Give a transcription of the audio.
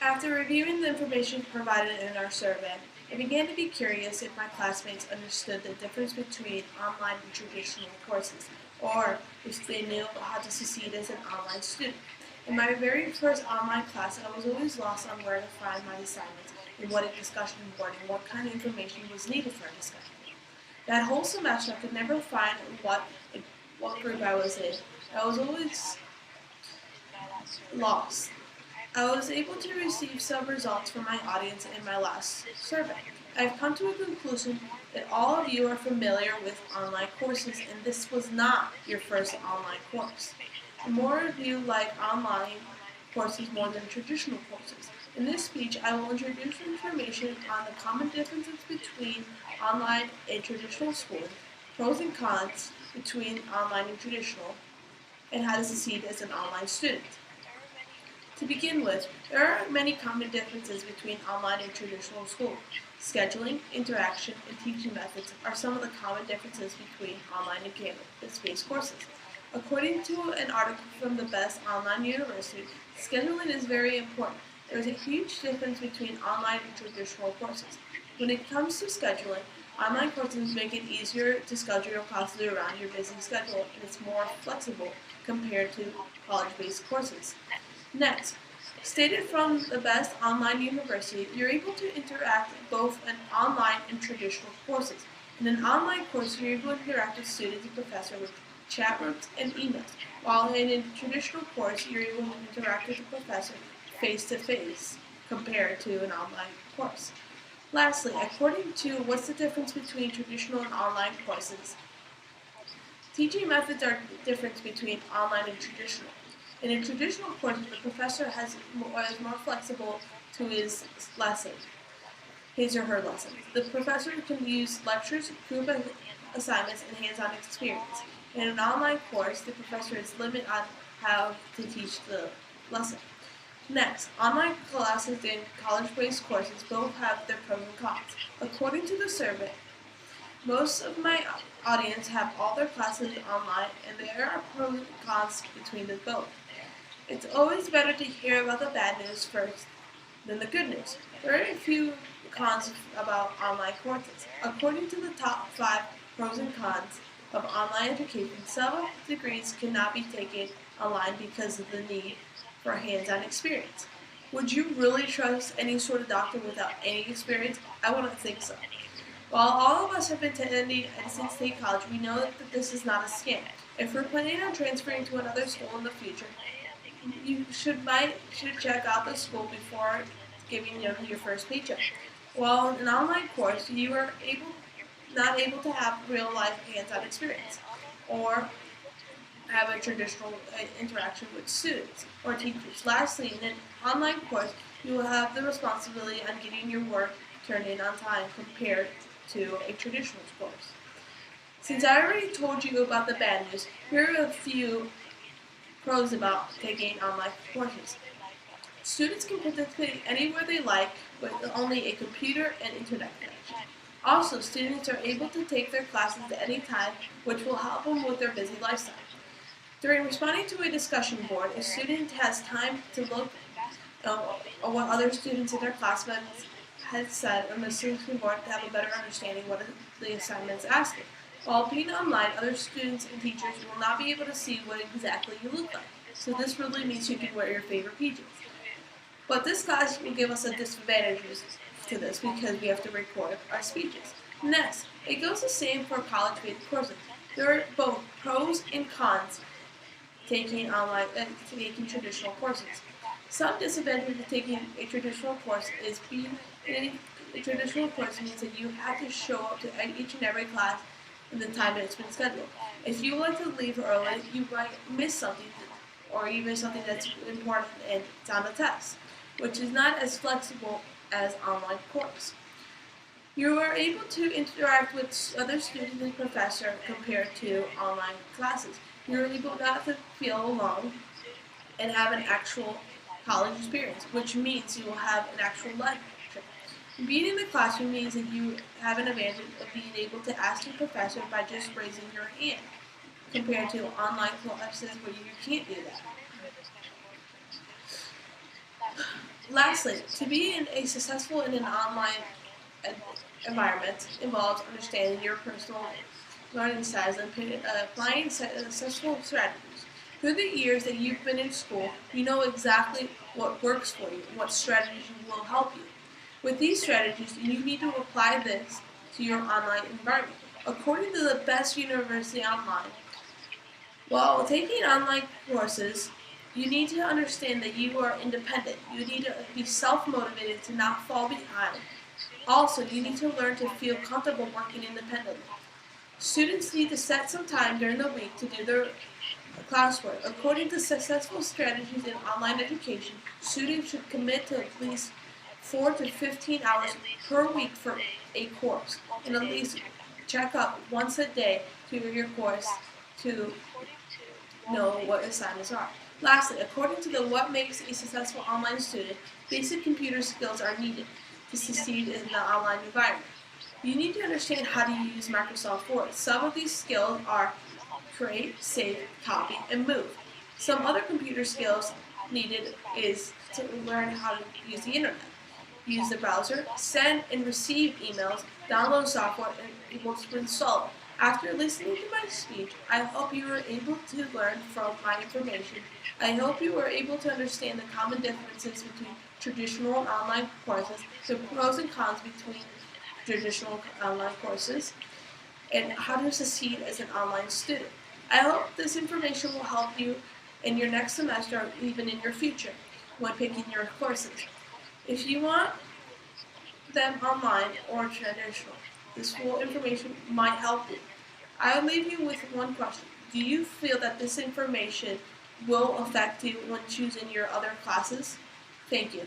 After reviewing the information provided in our survey, I began to be curious if my classmates understood the difference between online and traditional courses, or if they knew how to succeed as an online student. In my very first online class, I was always lost on where to find my assignments and what a discussion board and what kind of information was needed for a discussion. That whole semester, I could never find what group I was in. I was always lost. I was able to receive some results from my audience in my last survey. I've come to a conclusion that all of you are familiar with online courses, and this was not your first online course. More of you like online courses more than traditional courses. In this speech, I will introduce information on the common differences between online and traditional schooling, pros and cons between online and traditional, and how to succeed as an online student. To begin with, there are many common differences between online and traditional school. Scheduling, interaction, and teaching methods are some of the common differences between online and campus-based courses. According to an article from the Best Online University, scheduling is very important. There is a huge difference between online and traditional courses. When it comes to scheduling, online courses make it easier to schedule your classes around your busy schedule, and it's more flexible compared to college-based courses. Next, stated from the Best Online University, you're able to interact both in online and traditional courses. In an online course, you're able to interact with students and professors with chat rooms and emails, while in a traditional course, you're able to interact with the professor face-to-face compared to an online course. Lastly, according to what's the difference between traditional and online courses, teaching methods are the difference between online and traditional. In a traditional course, the professor is more flexible to his lesson, his or her lesson. The professor can use lectures, group assignments, and hands-on experience. In an online course, the professor is limited on how to teach the lesson. Next, online classes and college-based courses both have their pros and cons. According to the survey, most of my audience have all their classes online, and there are pros and cons between the both. It's always better to hear about the bad news first than the good news. There are a few cons about online courses. According to the top 5 pros and cons of online education, some degrees cannot be taken online because of the need for hands-on experience. Would you really trust any sort of doctor without any experience? I wouldn't think so. While all of us have been attending Edison State College, we know that this is not a scam. If we're planning on transferring to another school in the future, you should check out the school before giving your first paycheck. While in an online course, you are not able to have real life hands-on experience or have a traditional interaction with students or teachers. Lastly, in an online course, you will have the responsibility on getting your work turned in on time compared to a traditional course. Since I already told you about the bad news, here are a few pros about taking online courses. Students can participate anywhere they like with only a computer and internet connection. Also, students are able to take their classes at any time, which will help them with their busy lifestyle. During responding to a discussion board, a student has time to look at what other students in their classmates had said on the discussion board to have a better understanding what the assignment is asking. While being online, other students and teachers will not be able to see what exactly you look like. So this really means you can wear your favorite PJs. But this class will give us a disadvantage to this because we have to record our speeches. Next, it goes the same for college-based courses. There are both pros and cons taking traditional courses. Some disadvantage of taking a traditional course is being in a traditional course means that you have to show up to each and every class in the time that it's been scheduled. If you like to leave early, you might miss something, or you miss something that's important and it's on the test, which is not as flexible as online course. You are able to interact with other students and professors compared to online classes. You're able not to feel alone and have an actual college experience, which means you will have an actual lecture. Being in the classroom means that you have an advantage of being able to ask your professor by just raising your hand, compared to online classes where you can't do that. Lastly, to be successful in an online ed- environment involves understanding your personal learning styles and applying successful strategies. Through the years that you've been in school, you know exactly what works for you and what strategies will help you. With these strategies, you need to apply this to your online environment. According to the best university online, while taking online courses, you need to understand that you are independent. You need to be self-motivated to not fall behind. Also, you need to learn to feel comfortable working independently. Students need to set some time during the week to do their classwork. According to successful strategies in online education, students should commit to at least 4 to 15 hours per week for a course, and at least check up once a day to your course to know what assignments are. Lastly, according to the What Makes a Successful Online Student, basic computer skills are needed to succeed in the online environment. You need to understand how to use Microsoft Word. Some of these skills are create, save, copy, and move. Some other computer skills needed is to learn how to use the internet, use the browser, send and receive emails, download software, and able to install it. After listening to my speech, I hope you were able to learn from my information. I hope you were able to understand the common differences between traditional and online courses, the pros and cons between traditional online courses, and how to succeed as an online student. I hope this information will help you in your next semester or even in your future when picking your courses. If you want them online or traditional, this full information might help you. I will leave you with one question. Do you feel that this information will affect you when choosing your other classes? Thank you.